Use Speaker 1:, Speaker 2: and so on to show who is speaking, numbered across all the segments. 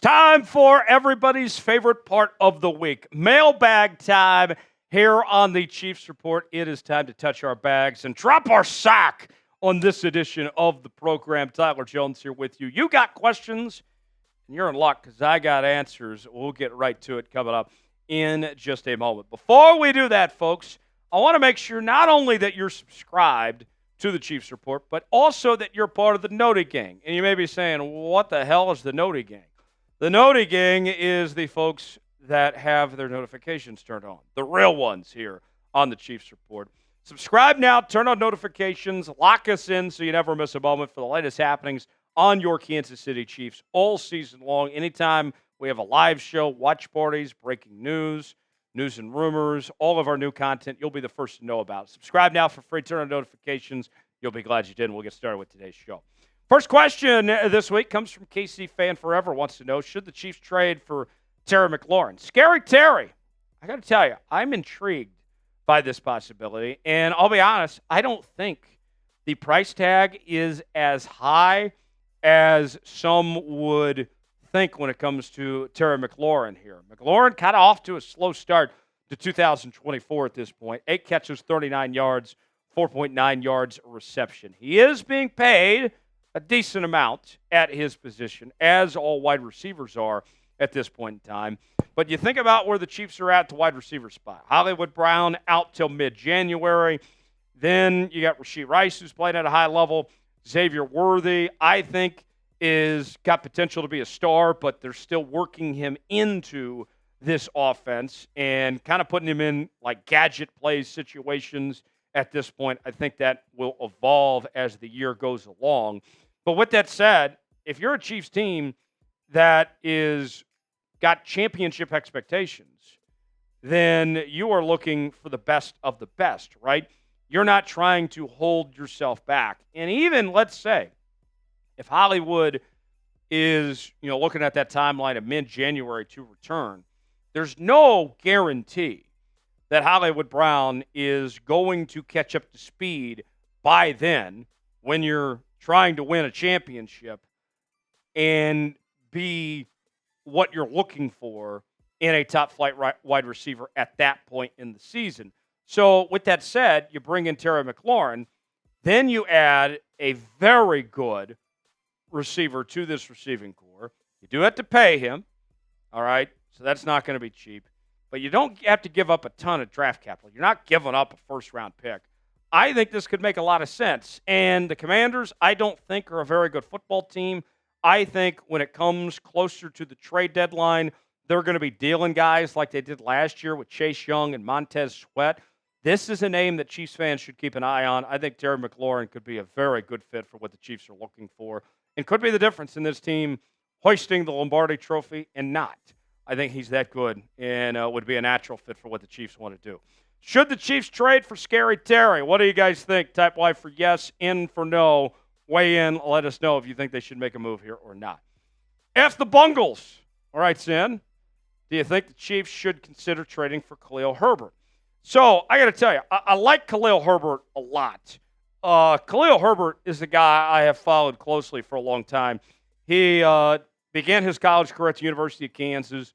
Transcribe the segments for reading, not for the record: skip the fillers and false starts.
Speaker 1: time for everybody's favorite part of the week, mailbag time here on the Chiefs Report. It is time to touch our bags and drop our sack on this edition of the program. Tyler Jones here with you. You got questions, and you're in luck because I got answers. We'll get right to it coming up in just a moment. Before we do that, folks, I want to make sure not only that you're subscribed to the Chiefs Report, but also that you're part of the Noti Gang. And you may be saying, what the hell is the Noti Gang? The Noti Gang is the folks that have their notifications turned on, the real ones here on the Chiefs Report. Subscribe now, turn on notifications, lock us in so you never miss a moment for the latest happenings on your Kansas City Chiefs all season long. Anytime we have a live show, watch parties, breaking news and rumors, all of our new content, you'll be the first to know about. Subscribe now for free, turn on notifications. You'll be glad you did, and we'll get started with today's show. First question this week comes from KC Fan Forever, wants to know, should the Chiefs trade for Terry McLaurin? Scary Terry, I got to tell you, I'm intrigued by this possibility, and I'll be honest, I don't think the price tag is as high as some would think when it comes to Terry McLaurin here. McLaurin kind of off to a slow start to 2024 at this point. 8 catches, 39 yards, 4.9 yards a reception. He is being paid a decent amount at his position, as all wide receivers are at this point in time. But you think about where the Chiefs are at the wide receiver spot. Hollywood Brown out till mid-January. Then you got Rashee Rice, who's playing at a high level. Xavier Worthy, I think, is got potential to be a star, but they're still working him into this offense and kind of putting him in like gadget plays situations at this point. I think that will evolve as the year goes along. But with that said, if you're a Chiefs team that is got championship expectations, then you are looking for the best of the best, right? You're not trying to hold yourself back. And even, let's say, if Hollywood is, looking at that timeline of mid-January to return, there's no guarantee that Hollywood Brown is going to catch up to speed by then when you're trying to win a championship and be what you're looking for in a top-flight wide receiver at that point in the season. So with that said, you bring in Terry McLaurin, then you add a very good receiver to this receiving core. You do have to pay him, all right? So that's not going to be cheap. But you don't have to give up a ton of draft capital. You're not giving up a first-round pick. I think this could make a lot of sense. And the Commanders, I don't think, are a very good football team. I think when it comes closer to the trade deadline, they're going to be dealing guys like they did last year with Chase Young and Montez Sweat. This is a name that Chiefs fans should keep an eye on. I think Terry McLaurin could be a very good fit for what the Chiefs are looking for and could be the difference in this team hoisting the Lombardi Trophy and not. I think he's that good and would be a natural fit for what the Chiefs want to do. Should the Chiefs trade for Scary Terry? What do you guys think? Type Y for yes, in for no. Weigh in. Let us know if you think they should make a move here or not. F the Bengals. All right, Sin. Do you think the Chiefs should consider trading for Khalil Herbert? So I got to tell you, I like Khalil Herbert a lot. Khalil Herbert is a guy I have followed closely for a long time. He began his college career at the University of Kansas,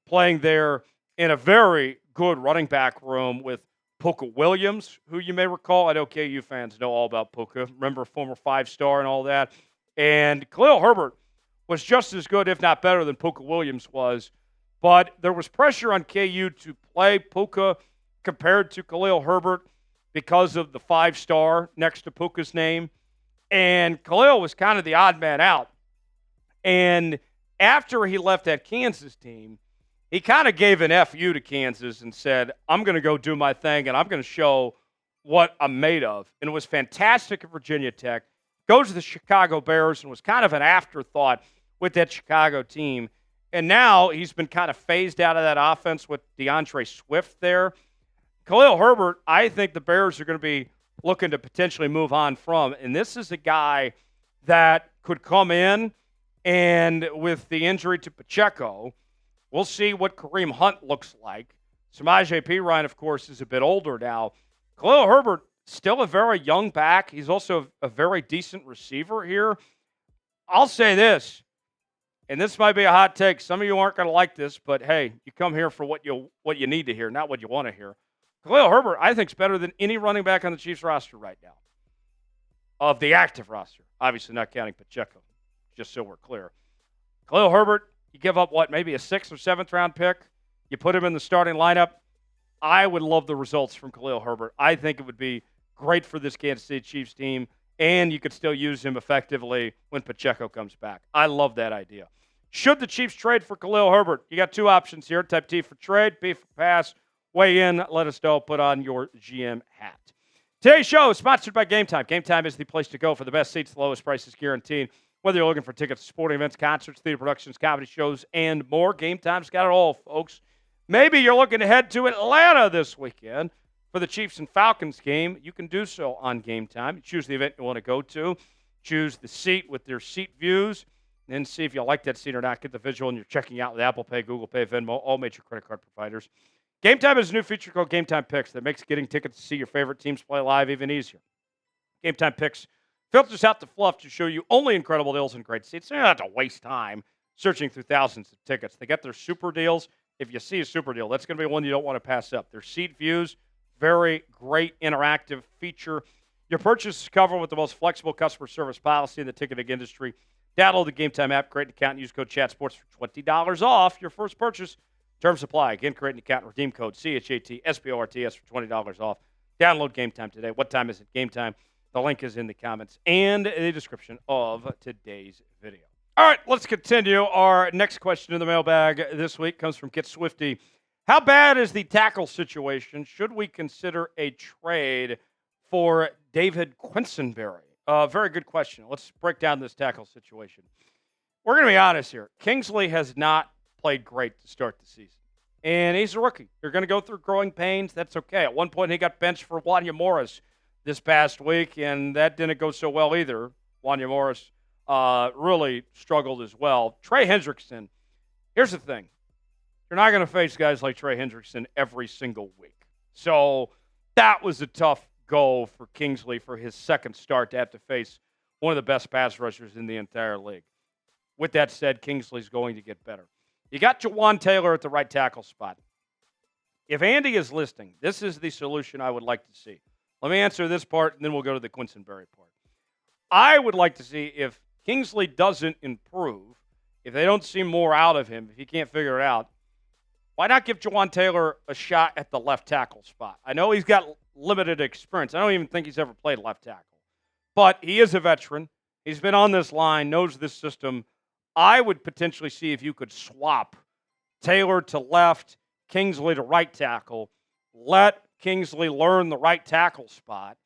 Speaker 1: playing there in a very good running back room with Puka Williams, who you may recall. I know KU fans know all about Puka. Remember, former 5-star and all that. And Khalil Herbert was just as good, if not better, than Puka Williams was. But there was pressure on KU to play Puka compared to Khalil Herbert because of the 5-star next to Puka's name. And Khalil was kind of the odd man out. And after he left that Kansas team, he kind of gave an FU to Kansas and said, I'm going to go do my thing, and I'm going to show what I'm made of. And it was fantastic at Virginia Tech. Goes to the Chicago Bears and was kind of an afterthought with that Chicago team. And now he's been kind of phased out of that offense with DeAndre Swift there. Khalil Herbert, I think the Bears are going to be looking to potentially move on from. And this is a guy that could come in, and with the injury to Pacheco, we'll see what Kareem Hunt looks like. Samaje Perine, of course, is a bit older now. Khalil Herbert, still a very young back. He's also a very decent receiver here. I'll say this. and this might be a hot take. Some of you aren't going to like this, but hey, you come here for what you need to hear, not what you want to hear. Khalil Herbert, I think, is better than any running back on the Chiefs roster right now. Of the active roster. Obviously not counting Pacheco, just so we're clear. Khalil Herbert, you give up maybe a 6th or 7th round pick? You put him in the starting lineup. I would love the results from Khalil Herbert. I think it would be great for this Kansas City Chiefs team, and you could still use him effectively when Pacheco comes back. I love that idea. Should the Chiefs trade for Khalil Herbert? You got 2 options here. Type T for trade, B for pass. Weigh in. Let us know. Put on your GM hat. Today's show is sponsored by Game Time. Game Time is the place to go for the best seats, the lowest prices guaranteed. Whether you're looking for tickets to sporting events, concerts, theater productions, comedy shows, and more, Game Time's got it all, folks. Maybe you're looking to head to Atlanta this weekend for the Chiefs and Falcons game. You can do so on Game Time. You choose the event you want to go to. Choose the seat with their seat views. Then see if you like that seat or not. Get the visual, and you're checking out with Apple Pay, Google Pay, Venmo, all major credit card providers. Game Time is a new feature called Game Time Picks that makes getting tickets to see your favorite teams play live even easier. Game Time Picks filters out the fluff to show you only incredible deals and great seats. So you don't have to waste time searching through thousands of tickets. They got their super deals. If you see a super deal, that's going to be one you don't want to pass up. Their seat views, very great interactive feature. Your purchase is covered with the most flexible customer service policy in the ticketing industry. Download the Game Time app, create an account, and use code ChatSports for $20 off your first purchase. Terms apply. Again, create an account and redeem code CHATSPORTS for $20 off. Download Game Time today. What time is it? Game Time. The link is in the comments and the description of today's video. All right, let's continue. Our next question in the mailbag this week comes from Kit Swifty. How bad is the tackle situation? Should we consider a trade for David Quessenberry? Very good question. Let's break down this tackle situation. We're going to be honest here. Kingsley has not played great to start the season. And he's a rookie. You're going to go through growing pains. That's okay. At one point, he got benched for Wanya Morris this past week, and that didn't go so well either. Wanya Morris really struggled as well. Trey Hendrickson, here's the thing. You're not going to face guys like Trey Hendrickson every single week. So that was a tough go for Kingsley for his second start to have to face one of the best pass rushers in the entire league. With that said, Kingsley's going to get better. You got Jawan Taylor at the right tackle spot. If Andy is listening, this is the solution I would like to see. Let me answer this part, and then we'll go to the Quessenberry part. I would like to see if Kingsley doesn't improve, if they don't see more out of him, if he can't figure it out, why not give Jawan Taylor a shot at the left tackle spot? I know he's got limited experience. I don't even think he's ever played left tackle. But he is a veteran. He's been on this line, knows this system. I would potentially see if you could swap Taylor to left, Kingsley to right tackle, let Kingsley learn the right tackle spot,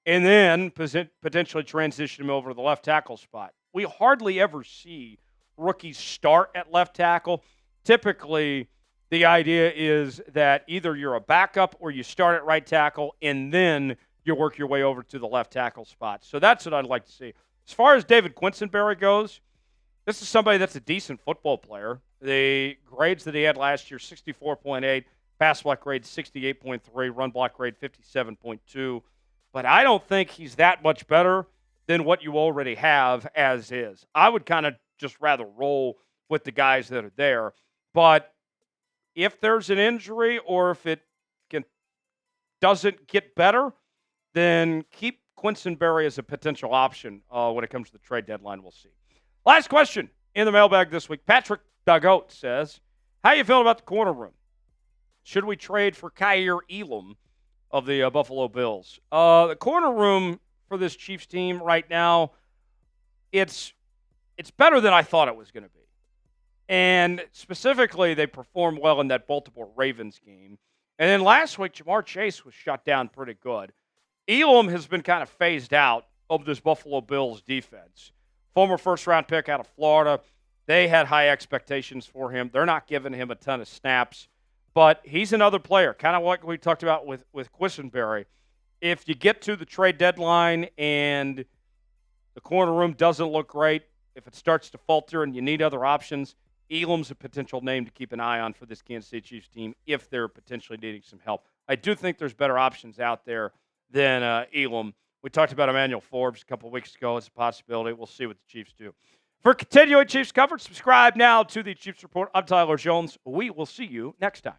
Speaker 1: and then potentially transition him over to the left tackle spot. We hardly ever see rookies start at left tackle. Typically, the idea is that either you're a backup or you start at right tackle, and then you work your way over to the left tackle spot. So that's what I'd like to see. As far as David Quessenberry goes, this is somebody that's a decent football player. The grades that he had last year, 64.8, pass block grade 68.3, run block grade 57.2. But I don't think he's that much better than what you already have as is. I would kind of just rather roll with the guys that are there. But if there's an injury or if it doesn't get better, then keep Quessenberry as a potential option when it comes to the trade deadline. We'll see. Last question in the mailbag this week. Patrick Dagote says, how you feeling about the corner room? Should we trade for Kyer Elam of the Buffalo Bills? The corner room for this Chiefs team right now, it's better than I thought it was going to be. And specifically, they performed well in that Baltimore Ravens game. And then last week, Jamar Chase was shut down pretty good. Elum has been kind of phased out of this Buffalo Bills defense. Former first-round pick out of Florida. They had high expectations for him. They're not giving him a ton of snaps. But he's another player, kind of like we talked about with Quessenberry. If you get to the trade deadline and the corner room doesn't look great, if it starts to falter and you need other options, Elam's a potential name to keep an eye on for this Kansas City Chiefs team if they're potentially needing some help. I do think there's better options out there than Elam. We talked about Emmanuel Forbes a couple of weeks ago as a possibility. We'll see what the Chiefs do. For continuing Chiefs coverage, subscribe now to the Chiefs Report. I'm Tyler Jones. We will see you next time.